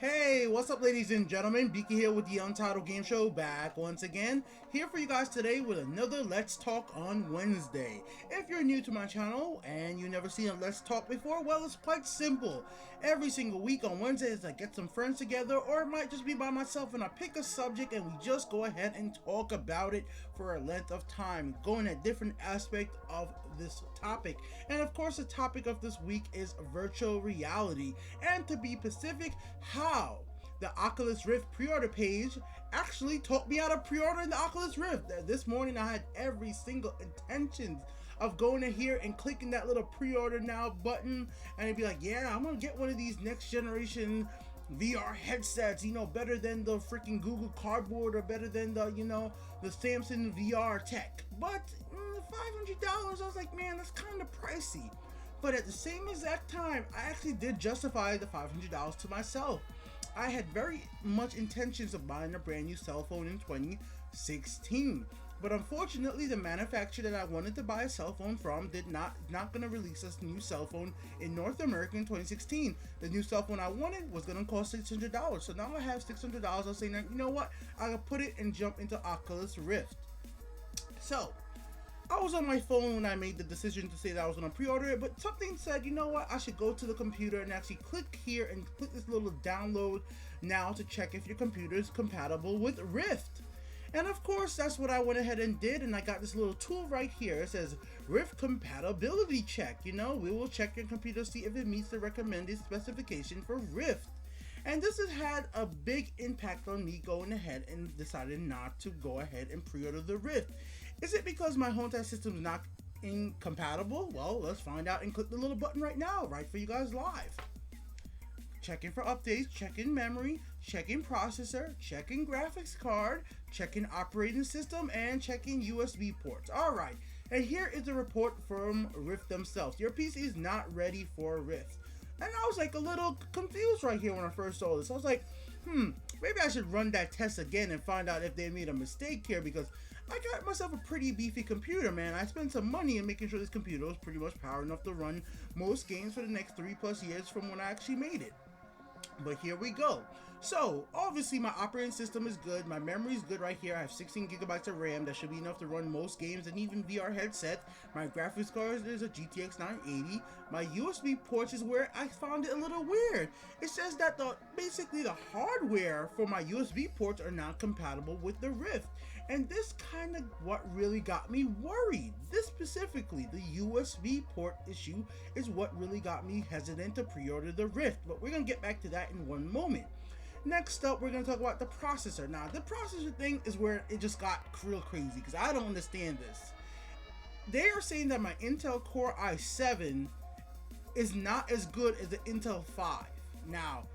Hey, what's up ladies and gentlemen, Biki here with the Untitled Game Show, back once again, here for you guys today with another Let's Talk on Wednesday. If you're new to my channel and you've never seen a Let's Talk before, well, it's quite simple. Every single week on Wednesdays I get some friends together, or it might just be by myself, and I pick a subject and we just go ahead and talk about it for a length of time, going at different aspects of this topic. And of course the topic of this week is virtual reality, and to be specific, how the Oculus Rift pre-order page actually taught me how to pre-order the Oculus Rift. This morning I had every single intentions of going in here and clicking that little pre-order now button, and it'd be like, yeah, I'm gonna get one of these next generation VR headsets, better than the freaking Google Cardboard, or better than the, the Samsung VR tech. But $500, I was like, man, that's kind of pricey. But at the same exact time, I actually did justify the $500 to myself. I had very much intentions of buying a brand new cell phone in 2016. But unfortunately, the manufacturer that I wanted to buy a cell phone from not gonna release a new cell phone in North America in 2016. The new cell phone I wanted was gonna cost $600. So now I have $600. I was saying, you know what? I can put it and jump into Oculus Rift. So I was on my phone when I made the decision to say that I was going to pre-order it, but something said, you know what, I should go to the computer and actually click here and click this little download now to check if your computer is compatible with Rift. And of course, that's what I went ahead and did, and I got this little tool right here. It says Rift compatibility check. We will check your computer to see if it meets the recommended specification for Rift. And this has had a big impact on me going ahead and decided not to go ahead and pre-order the Rift. Is it because my home test system is not incompatible? Well, let's find out and click the little button right now, right for you guys live. Checking for updates, checking memory, checking processor, checking graphics card, checking operating system, and checking USB ports. Alright, and here is the report from Rift themselves. Your PC is not ready for Rift. And I was like a little confused right here when I first saw this. I was like, maybe I should run that test again and find out if they made a mistake here, because I got myself a pretty beefy computer, man. I spent some money in making sure this computer was pretty much power enough to run most games for the next 3+ years from when I actually made it. But here we go. So obviously my operating system is good, my memory is good right here. I have 16 gigabytes of RAM. That should be enough to run most games and even VR headset. My graphics card is a GTX 980. My USB ports is where I found it a little weird. It says that basically the hardware for my USB ports are not compatible with the Rift. And this kind of what really got me worried. This specifically, the USB port issue, is what really got me hesitant to pre-order the Rift. But we're going to get back to that in one moment. Next up, we're going to talk about the processor. Now, the processor thing is where it just got real crazy, because I don't understand this. They are saying that my Intel Core i7 is not as good as the Intel 5. Now,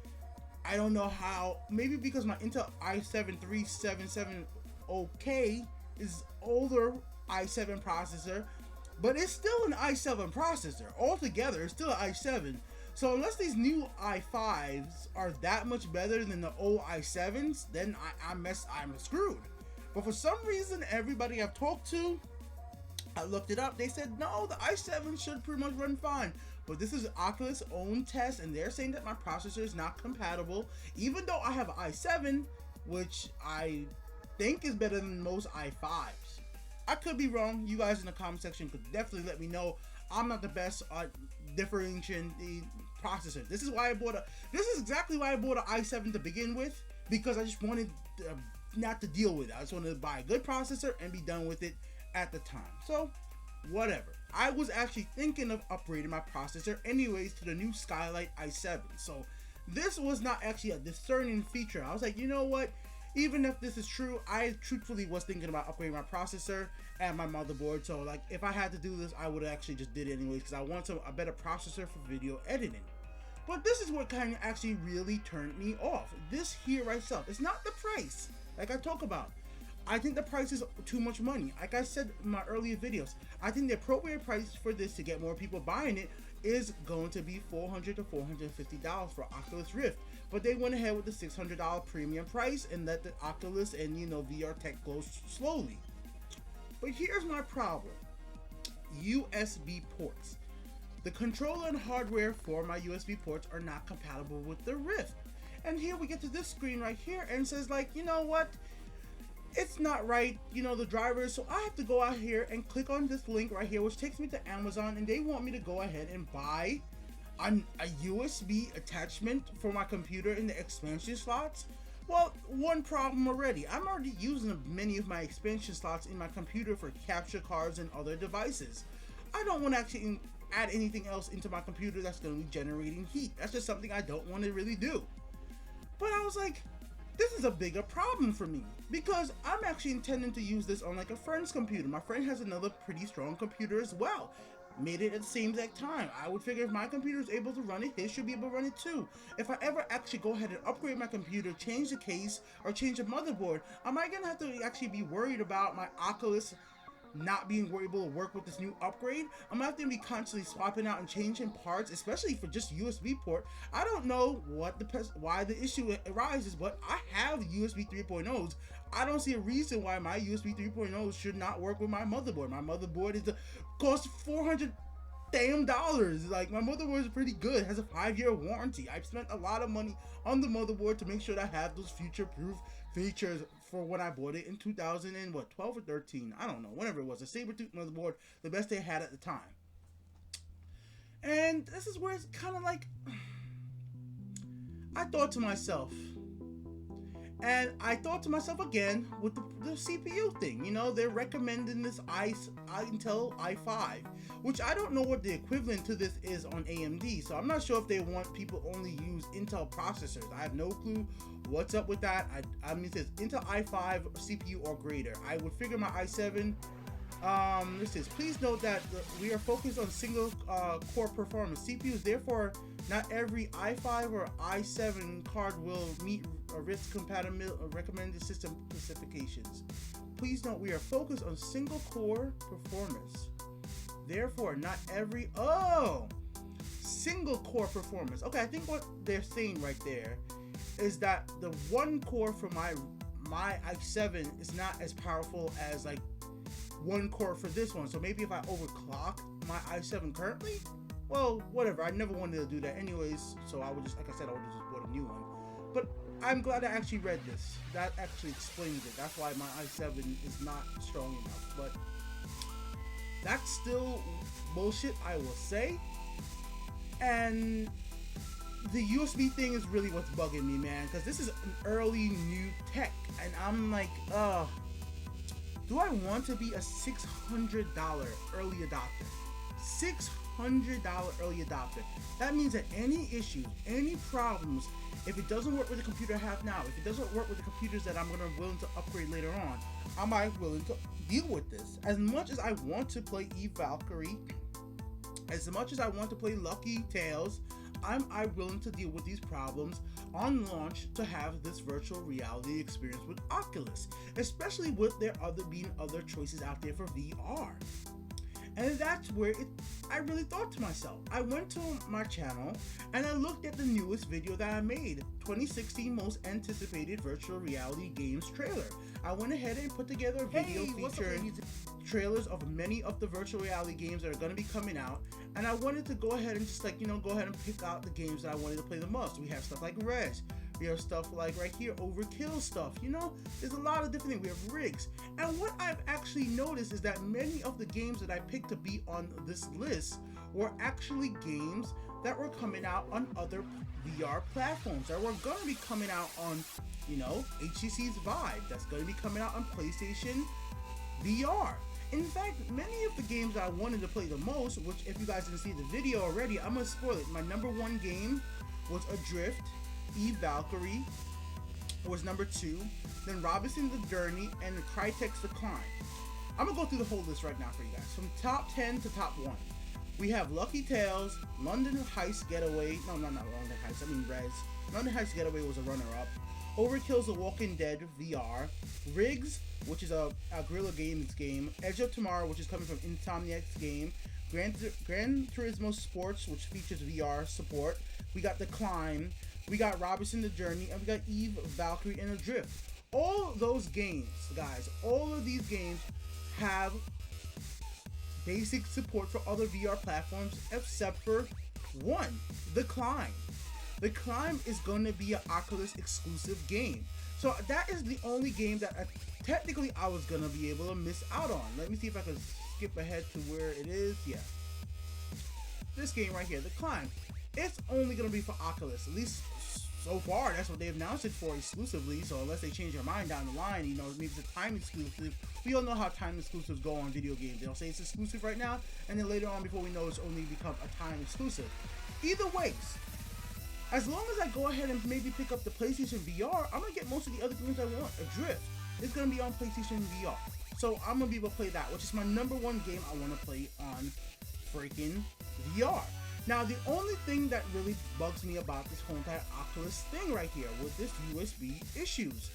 I don't know how, maybe because my Intel i7-3770K is older i7 processor, but it's still an i7 processor. Altogether, it's still an i7. So unless these new i5s are that much better than the old i7s, then I'm screwed. But for some reason, everybody I've talked to, I looked it up, they said no, the i7 should pretty much run fine. But this is Oculus' own test, and they're saying that my processor is not compatible, even though I have an i7, which I think is better than most i5s. I could be wrong. You guys in the comment section could definitely let me know. I'm not the best at differentiating the processor. This is exactly why I bought an i7 to begin with, because I just wanted not to deal with it. I just wanted to buy a good processor and be done with it at the time. So whatever. I was actually thinking of upgrading my processor anyways to the new Skylight i7. So this was not actually a discerning feature. I was like, you know what? Even if this is true, I truthfully was thinking about upgrading my processor and my motherboard. So like, if I had to do this, I would actually just did it anyways, because I want a better processor for video editing. But this is what kind of actually really turned me off. This here right itself. It's not the price, like I talk about. I think the price is too much money. Like I said in my earlier videos, I think the appropriate price for this to get more people buying it is going to be $400 to $450 for Oculus Rift. But they went ahead with the $600 premium price and let the Oculus and VR tech go slowly. But here's my problem. USB ports. The controller and hardware for my USB ports are not compatible with the Rift. And here we get to this screen right here and it says like, you know what? It's not right, you know, the drivers. So I have to go out here and click on this link right here, which takes me to Amazon, and they want me to go ahead and buy a USB attachment for my computer in the expansion slots. Well, one problem already. I'm already using many of my expansion slots in my computer for capture cards and other devices. I don't want to actually add anything else into my computer that's going to be generating heat. That's just something I don't want to really do. But I was like, this is a bigger problem for me because I'm actually intending to use this on like a friend's computer. My friend has another pretty strong computer as well. Made it at the same exact time. I would figure if my computer is able to run it, his should be able to run it too. If I ever actually go ahead and upgrade my computer, change the case, or change the motherboard, am I gonna have to actually be worried about my Oculus not being able to work with this new upgrade? I'm gonna have to be constantly swapping out and changing parts, especially for just USB port. I don't know why the issue arises, but I have USB 3.0s. I don't see a reason why my USB 3.0s should not work with my motherboard. My motherboard costs $400 damn. Like, my motherboard is pretty good. It has a 5-year warranty. I've spent a lot of money on the motherboard to make sure that I have those future-proof features for when I bought it in 2012 or 13. I don't know, whenever it was. A saber-tooth motherboard, the best they had at the time. And this is where it's kind of like, I thought to myself, and I thought to myself again with the CPU thing. You know, they're recommending this Intel i5, which I don't know what the equivalent to this is on AMD. So I'm not sure if they want people only use Intel processors. I have no clue what's up with that. I mean, it says Intel i5 CPU or greater. I would figure my i7. This is, please note that we are focused on single core performance. CPUs, therefore, not every i5 or i7 card will meet RISC compatible recommended system specifications. Please note we are focused on single core performance. Therefore, not every single core performance. Okay, I think what they're saying right there is that the one core for my i7 is not as powerful as like one core for this one. So maybe if I overclock my i7 currently, well, whatever. I never wanted to do that anyways, so I would just, like I said, I would have just bought a new one. But I'm glad I actually read this. That actually explains it. That's why my i7 is not strong enough. But that's still bullshit, I will say. And the USB thing is really what's bugging me, man, because this is an early new tech, and I'm like, do I want to be a $600 early adopter? $600 early adopter. That means that any issues, any problems, if it doesn't work with the computer I have now, if it doesn't work with the computers that I'm willing to upgrade later on, am I willing to deal with this? As much as I want to play Eve Valkyrie, as much as I want to play Lucky Tales, am I willing to deal with these problems on launch to have this virtual reality experience with Oculus, especially with there being other choices out there for VR. And that's where I really thought to myself. I went to my channel and I looked at the newest video that I made, 2016 most anticipated virtual reality games trailer. I went ahead and put together a video featuring trailers of many of the virtual reality games that are going to be coming out, and I wanted to go ahead and just like, you know, go ahead and pick out the games that I wanted to play the most. We have stuff like Res, we have stuff like right here, Overkill stuff, you know, there's a lot of different things. We have Rigs, and what I've actually noticed is that many of the games that I picked to be on this list were actually games that were coming out on other VR platforms, that were going to be coming out on, you know, HTC's Vive, that's going to be coming out on PlayStation VR. In fact, many of the games that I wanted to play the most, which if you guys didn't see the video already, I'm going to spoil it. My number one game was Adrift, Eve Valkyrie was number 2, then Robinson the Journey, and Crytek's The Climb. I'm going to go through the whole list right now for you guys, from top 10 to top 1. We have Lucky Tales, London Heist Getaway, no, not London Heist, I mean Res. London Heist Getaway was a runner-up. Overkill's The Walking Dead VR, Rigs, which is a Guerrilla Games game, Edge of Tomorrow, which is coming from Insomniac's game, Gran Turismo Sports, which features VR support, we got The Climb, we got Robinson the Journey, and we got Eve, Valkyrie, and Adrift. All those games, guys, all of these games have basic support for other VR platforms except for one, The Climb. The Climb is going to be an Oculus exclusive game. So that is the only game that technically I was going to be able to miss out on. Let me see if I can skip ahead to where it is. Yeah. This game right here, The Climb. It's only going to be for Oculus, at least so far. That's what they've announced it for exclusively. So unless they change their mind down the line, you know, maybe it's a time exclusive. We all know how time exclusives go on video games. They'll say it's exclusive right now, and then later on, before we know, it's only become a time exclusive. Either ways, as long as I go ahead and maybe pick up the PlayStation VR, I'm gonna get most of the other games I want. Adrift, it's gonna be on PlayStation VR, so I'm gonna be able to play that, which is my #1 game I want to play on freaking VR. Now, the only thing that really bugs me about this whole entire Oculus thing right here with this USB issues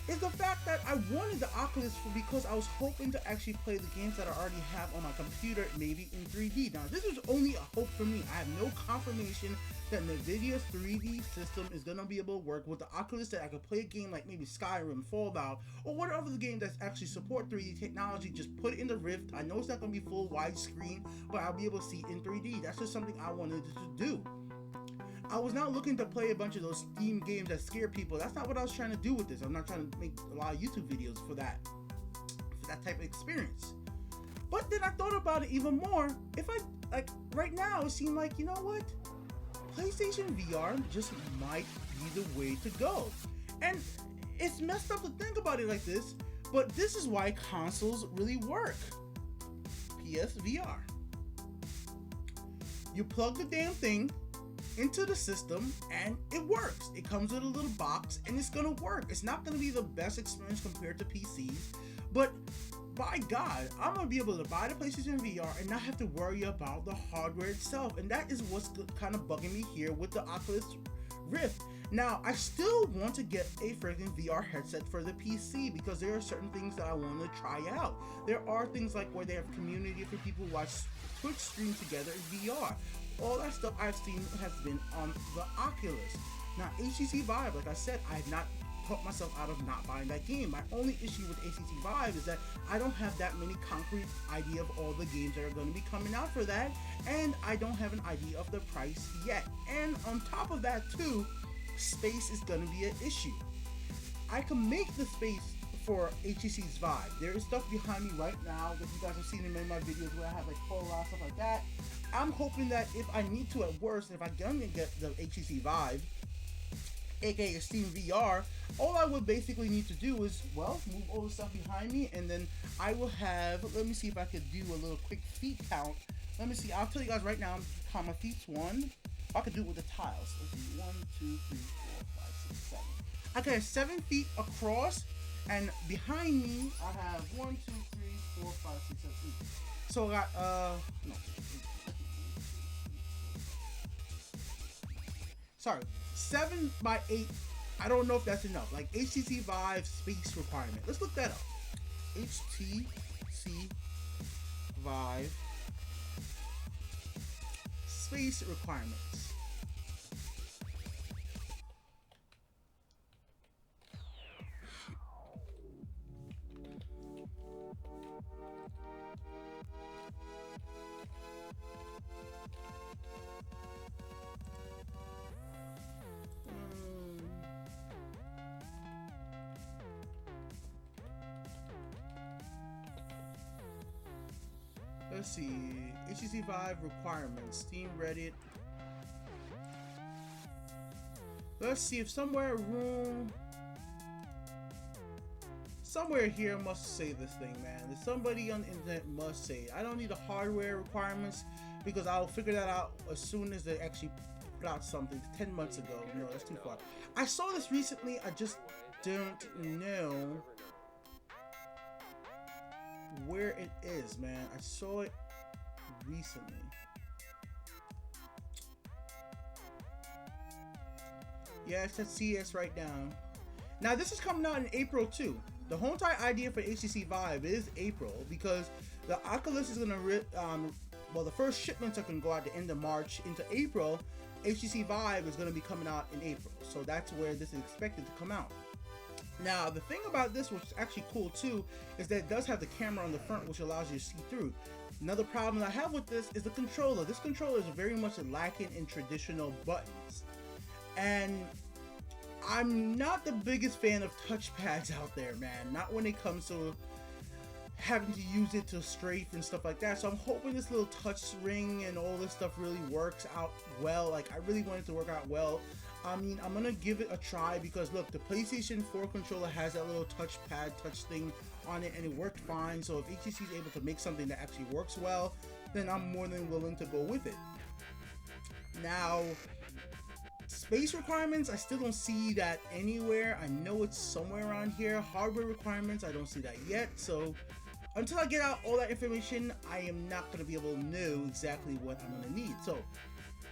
is the fact that I wanted the Oculus because I was hoping to actually play the games that I already have on my computer, maybe in 3D. Now, this is only a hope for me. I have no confirmation that NVIDIA's 3D system is going to be able to work with the Oculus, that I could play a game like maybe Skyrim, Fallout, or whatever the game that's actually support 3D technology. Just put it in the Rift. I know it's not going to be full widescreen, but I'll be able to see it in 3D. That's just something I wanted to do. I was not looking to play a bunch of those Steam games that scare people. That's not what I was trying to do with this. I'm not trying to make a lot of YouTube videos for that type of experience. But then I thought about it even more. If I, like, right now, it seemed like, you know what? PlayStation VR just might be the way to go. And it's messed up to think about it like this, but this is why consoles really work. PSVR. You plug the damn thing into the system and it works. It comes with a little box and it's gonna work. It's not gonna be the best experience compared to PCs, but by God, I'm gonna be able to buy the PlayStation VR and not have to worry about the hardware itself. And that is what's kind of bugging me here with the Oculus Rift. Now, I still want to get a freaking VR headset for the PC because there are certain things that I want to try out. There are things like where they have community for people who watch Twitch stream together in VR. All that stuff I've seen has been on the Oculus. Now, HTC Vive, like I said, I have not talked myself out of not buying that game. My only issue with HTC Vive is that I don't have that many concrete idea of all the games that are going to be coming out for that, and I don't have an idea of the price yet. And on top of that too, space is going to be an issue. I can make the space for HTC's Vive. There is stuff behind me right now that you guys have seen in many of my videos where I have like Polaroid, stuff like that. I'm hoping that if I need to, at worst, if I can get the HTC Vive, aka Steam VR, all I would basically need to do is, well, move all the stuff behind me, and then I will have, let me see if I could do a little quick feet count. Let me see, I'll tell you guys right now how my feet's one. I could do it with the tiles. Let's see, 1, 2, 3, 4, 5, 6, 7. I could have 7 feet across, and behind me, I have 1, 2, 3, 4, 5, 6, 7, 8. So I got, no. Sorry, 7 by 8. I don't know if that's enough. Like HTC Vive space requirement. Let's look that up. HTC Vive space requirements. Let's see, HTC Vive requirements, Steam, Reddit. Let's see if somewhere here must say this thing, man. There's somebody on the internet must say it. I don't need the hardware requirements because I'll figure that out as soon as they actually put out something. 10 months ago, no, that's too far. I saw this recently, I just don't know where it is, man. I saw it recently. Yeah, it says CS right down. Now this is coming out in April too. The whole entire idea for HTC Vive is April because the Oculus is gonna well, the first shipments are gonna go out the end of March into April. HTC Vive is gonna be coming out in April, so that's where this is expected to come out. Now, the thing about this, which is actually cool too, is that it does have the camera on the front, which allows you to see through. Another problem I have with this is the controller. This controller is very much lacking in traditional buttons. And I'm not the biggest fan of touchpads out there, man. Not when it comes to having to use it to strafe and stuff like that. So I'm hoping this little touch ring and all this stuff really works out well. Like, I really want it to work out well. I mean, I'm gonna give it a try because look, the PlayStation 4 controller has that little touchpad touch thing on it and it worked fine. So if HTC is able to make something that actually works well, then I'm more than willing to go with it. Now, space requirements, I still don't see that anywhere. I know it's somewhere around here. Hardware requirements, I don't see that yet. So until I get out all that information, I am not going to be able to know exactly what I'm going to need. So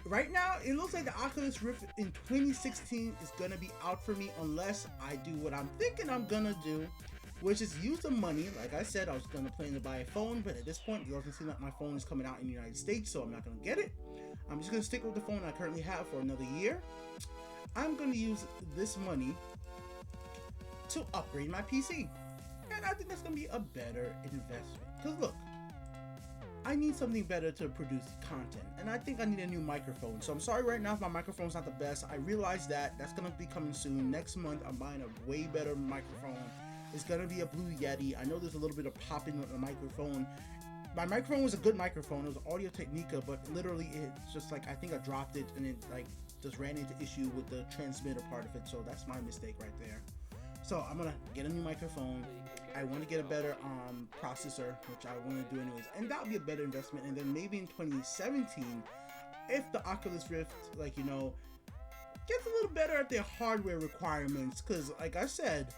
right now, it looks like the Oculus Rift in 2016 is going to be out for me unless I do what I'm thinking I'm going to do, which is use the money. Like I said, I was going to plan to buy a phone, but at this point, it doesn't seem like my phone is coming out in the United States, so I'm not going to get it. I'm just going to stick with the phone I currently have for another year. I'm going to use this money to upgrade my PC. And I think that's going to be a better investment. Because look, I need something better to produce content. And I think I need a new microphone. So I'm sorry right now if my microphone's not the best. I realize that. That's going to be coming soon. Next month, I'm buying a way better microphone. It's going to be a Blue Yeti. I know there's a little bit of popping with the microphone. My microphone was a good microphone. It was Audio Technica, but literally it's just like, I think I dropped it and it like just ran into issue with the transmitter part of it. So that's my mistake right there. So I'm gonna get a new microphone. I want to get a better processor, which I want to do anyways, and that'll be a better investment. And then maybe in 2017, if the Oculus Rift, like, you know, gets a little better at their hardware requirements, because like I said,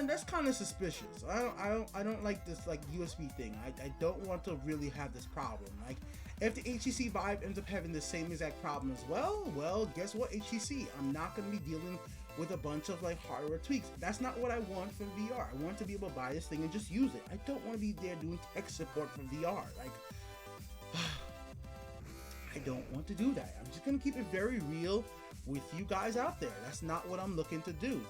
that's kind of suspicious. I don't like this like USB thing. I don't want to really have this problem. Like, if the HTC Vive ends up having the same exact problem as well, guess what, HTC? I'm not going to be dealing with a bunch of like hardware tweaks. That's not what I want from VR. I want to be able to buy this thing and just use it. I don't want to be there doing tech support for VR. Like, I don't want to do that. I'm just going to keep it very real with you guys out there. That's not what I'm looking to do.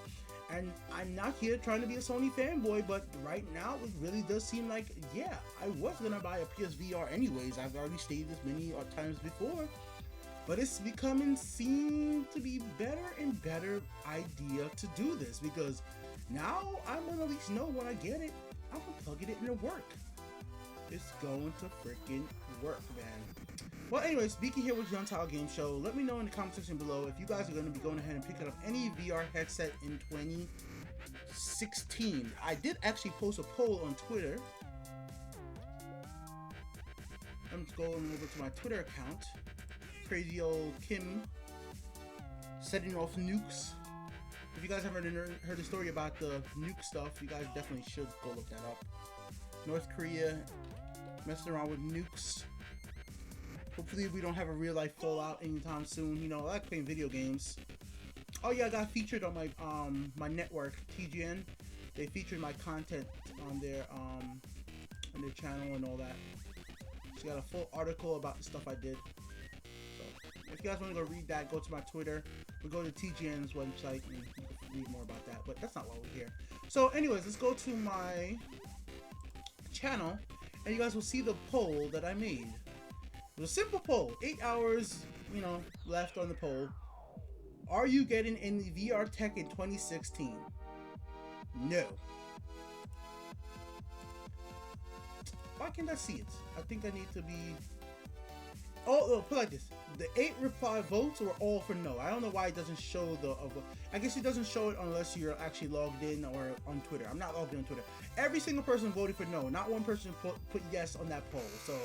And I'm not here trying to be a Sony fanboy, but right now it really does seem like, yeah, I was gonna buy a PSVR anyways. I've already stated this many times before, but it's seem to be better and better idea to do this, because now I'm gonna at least know when I get it, I'm gonna plug it in and work. It's going to freaking work, man. Well, anyways, Biki here with the Untitled Game Show. Let me know in the comment section below if you guys are going to be going ahead and picking up any VR headset in 2016. I did actually post a poll on Twitter. I'm just going over to my Twitter account. Crazy old Kim setting off nukes. If you guys haven't heard the story about the nuke stuff, you guys definitely should go look that up. North Korea messing around with nukes. Hopefully we don't have a real life fallout anytime soon. You know, I like playing video games. Oh yeah, I got featured on my my network, TGN. They featured my content on their channel and all that. So got a full article about the stuff I did. So if you guys want to go read that, go to my Twitter or go to TGN's website and you can read more about that. But that's not why we're here. So anyways, let's go to my channel and you guys will see the poll that I made. It was a simple poll, 8 hours, you know, left on the poll. Are you getting in the VR tech in 2016? No. Why can't I see it? I think I need to be... Oh, put it like this. The 8 reply votes were all for no. I don't know why it doesn't show the... I guess it doesn't show it unless you're actually logged in or on Twitter. I'm not logged in on Twitter. Every single person voted for no. Not one person put yes on that poll. So...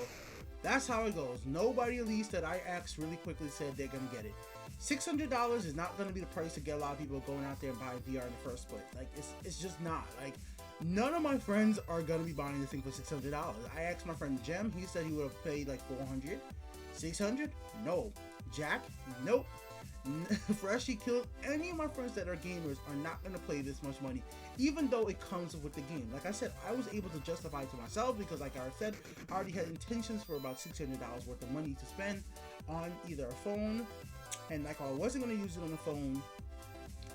that's how it goes. Nobody, at least that I asked really quickly, said they're gonna get it. $600 is not gonna be the price to get a lot of people going out there and buying VR in the first place. Like, it's just not. Like, none of my friends are gonna be buying this thing for $600. I asked my friend Jem, he said he would have paid like $400. $600? No. Jack? Nope. Freshly killed. Any of my friends that are gamers are not going to play this much money, even though it comes with the game. Like I said, I was able to justify it to myself because, like I said, I already had intentions for about $600 worth of money to spend on either a phone, and like I wasn't going to use it on the phone,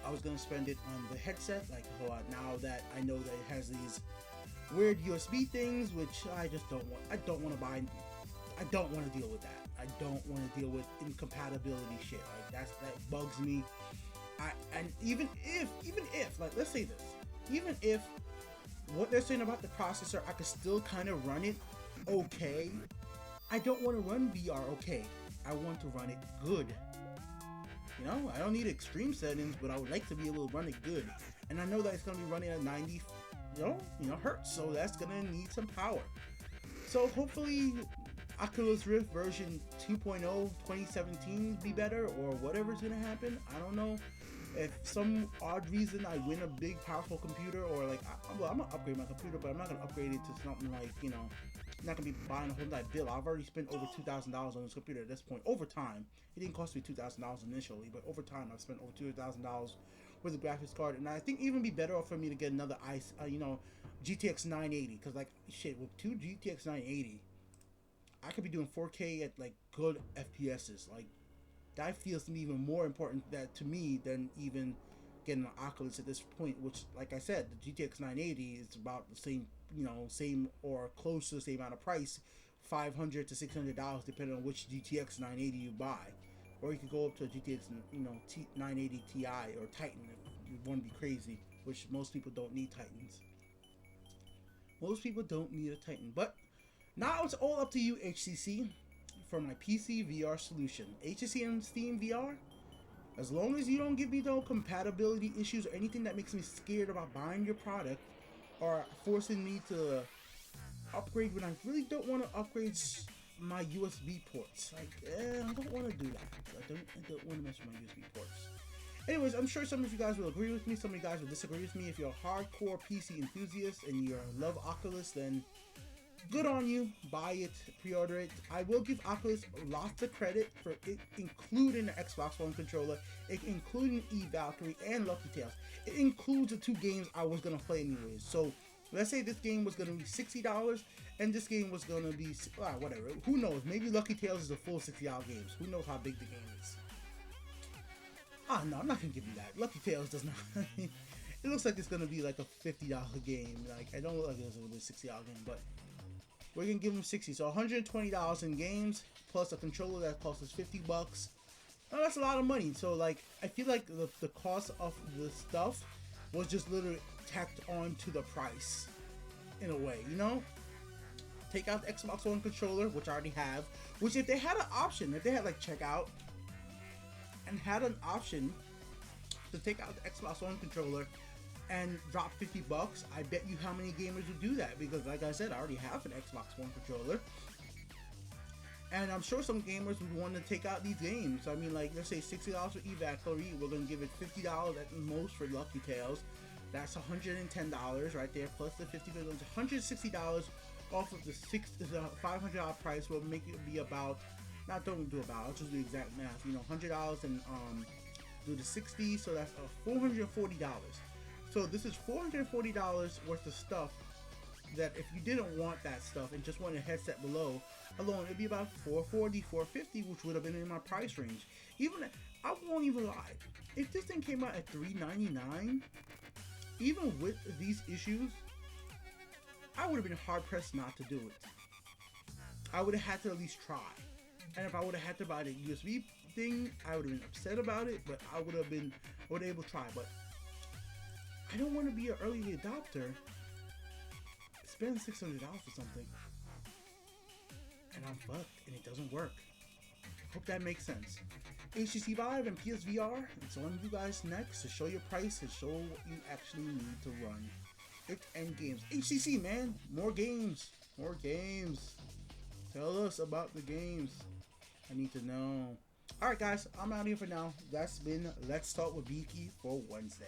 I was going to spend it on the headset. Like, now that I know that it has these weird USB things, which I just don't want. I don't want to buy. I don't want to deal with that. I don't want to deal with incompatibility shit. Like that bugs me. And even if like, let's say this, even if what they're saying about the processor, I could still kind of run it okay. I don't want to run VR okay. I want to run it good. You know, I don't need extreme settings, but I would like to be able to run it good. And I know that it's going to be running at 90, hertz, so that's going to need some power. So hopefully Oculus Rift version 2.0 2017 be better, or whatever's going to happen. I don't know. If some odd reason I win a big powerful computer, or like, I'm gonna upgrade my computer, but I'm not gonna upgrade it to something like, I'm not gonna be buying a whole entire bill. I've already spent over $2,000 on this computer at this point. Over time, it didn't cost me $2,000 initially, but over time I've spent over $2,000 with a graphics card, and I think even be better off for me to get another GTX 980, because like shit, with two GTX 980, I could be doing 4K at like good FPSs, like. That feels to me even more important to me than even getting an Oculus at this point, which, like I said, the GTX 980 is about the same, same or close to the same amount of price, $500 to $600 depending on which GTX 980 you buy, or you could go up to a GTX 980 Ti or Titan if you want to be crazy, which most people don't need Titans. Most people don't need a Titan, but now it's all up to you, HTC. For my PC VR solution, HTC and Steam VR, as long as you don't give me no compatibility issues or anything that makes me scared about buying your product or forcing me to upgrade when I really don't want to upgrade my USB ports. Like, I don't want to do that. I don't want to mess with my USB ports. Anyways, I'm sure some of you guys will agree with me, some of you guys will disagree with me. If you're a hardcore PC enthusiast and you love Oculus, then good on you. Buy it, pre-order it. I will give Oculus lots of credit for it, including the Xbox One controller, including Valkyrie and Lucky Tales. It includes the two games I was gonna play anyways. So let's say this game was gonna be $60 and this game was gonna be whatever. Who knows? Maybe Lucky Tales is a full $60 game. Who knows how big the game is? No, I'm not gonna give you that. Lucky Tales does not. It looks like it's gonna be like a $50 game. Like, I don't look like it's gonna be a $60 game, but we're gonna give them 60, so $120 in games plus a controller that costs us $50. Now that's a lot of money. So like, I feel like the cost of the stuff was just literally tacked on to the price in a way, Take out the Xbox One controller, which I already have. Which if they had an option, if they had like checkout and had an option to take out the Xbox One controller and drop $50, I bet you how many gamers would do that, because like I said, I already have an Xbox One controller, and I'm sure some gamers would want to take out these games. I mean, like, let's say $60 for Valkyrie, we're gonna give it $50 at the most for Lucky Tales. That's $110 right there, plus the $50, $160 off of the $500 price will make it be about, don't do about, I'll just do exact math, $100 and do the 60, so that's $440. So this is $440 worth of stuff that if you didn't want that stuff and just wanted a headset below alone, it'd be about $440, $450, which would have been in my price range. Even, I won't even lie, if this thing came out at $399, even with these issues, I would have been hard pressed not to do it. I would have had to at least try. And if I would have had to buy the USB thing, I would have been upset about it, but I would have been able to try. But I don't want to be an early adopter, spend $600 for something, and I'm fucked, and it doesn't work. Hope that makes sense. HTC Vive and PSVR, it's on you guys next to show your price and show what you actually need to run it and games. HTC, man, more games. Tell us about the games. I need to know. Alright guys, I'm out here for now. That's been Let's Talk with Biki for Wednesday.